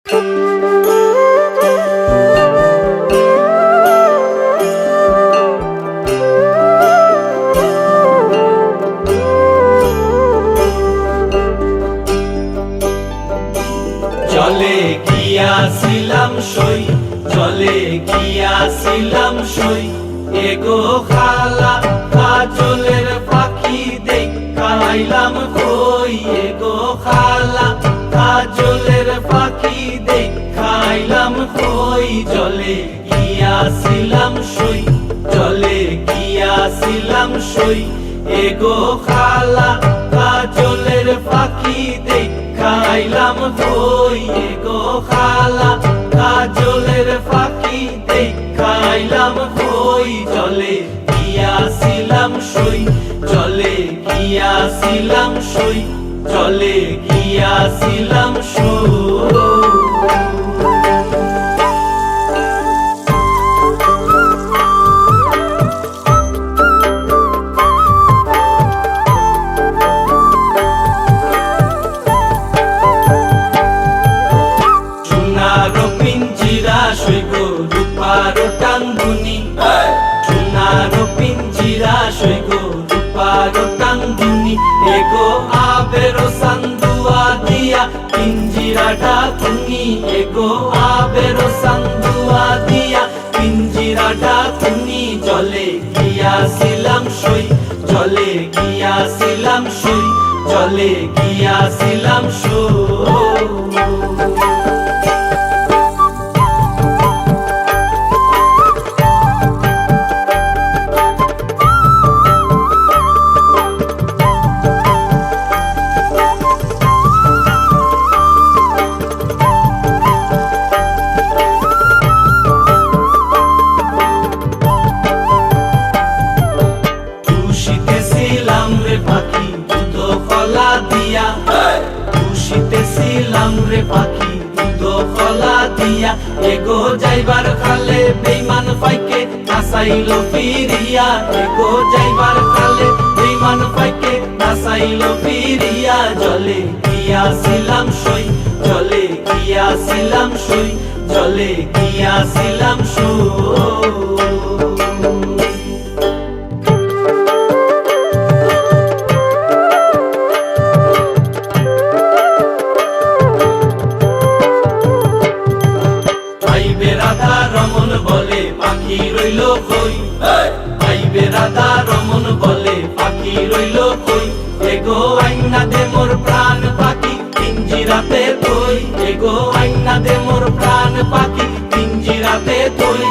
জলে গিয়াছিলাম সই, জলে গিয়াছিলাম সই, এগো খালা কাজলের পাখি দেখা আইলাম কই। এগো খালা কাজলের পাখি দেখা আইলাম কই। জলে গিয়াছিলাম সই, জলে গিয়াছিলাম সই, এগো খালা কাজলের পাখি দেখা আইলাম কই। এগো খালা কাজলের পাখি দেখা আইলাম কই। জলে গিয়াছিলাম সই, জলে গিয়াছিলাম সই, জলে গিয়াছিলাম সই। রূপার টাঙ্গুনি, সোনার পিঞ্জিরা সইগো রূপার টাঙ্গুনি। এগো আবের সান্দুয়া দিয়া পিঞ্জিরাটা তুমি, এগো আবের সান্দুয়া দিয়া পিঞ্জিরাটা তুমি। জলে গিয়াছিলাম সই, জলে গিয়াছিলাম সই, জলে গিয়াছিলাম সই। খুশিতেছিলাম রে পাখি দুধ কলা দিয়া, খুশিতেছিলাম রে পাখি দুধ কলা দিয়া। এগো যাইবার খালে বেইমান পাইকে নাচাইল ফিরিয়া, এগো যাইবার খালে বেইমান পাইকে নাচাইল ফিরিয়া। জলে গিয়াছিলাম সই, জলে গিয়াছিলাম সই, জলে গিয়াছিলাম সই। রমন বলে পাখি রইল কই, আইবে রাধা রমন বলে পাখি রইল কই। এগো আইনা দে মোর প্রাণ পাখি পিঞ্জিরাতে তুই, এগো আইনা দে মোর প্রাণ পাখি পিঞ্জিরাতে তুই।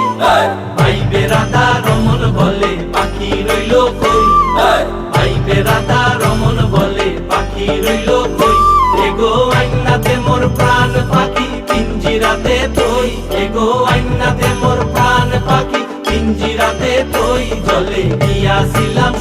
আইবে রাধা রমন বলে পাখি রইল কই, আইবে রাধা রমন বলে পাখি রইল কই। এগো আইনা দে মোর প্রাণ পাখি পিঞ্জিরাতে তুই, এগো আইনা দে মোর প্রাণ পাখি পিঞ্জিরাতে তুই। জলে গিয়াছিলাম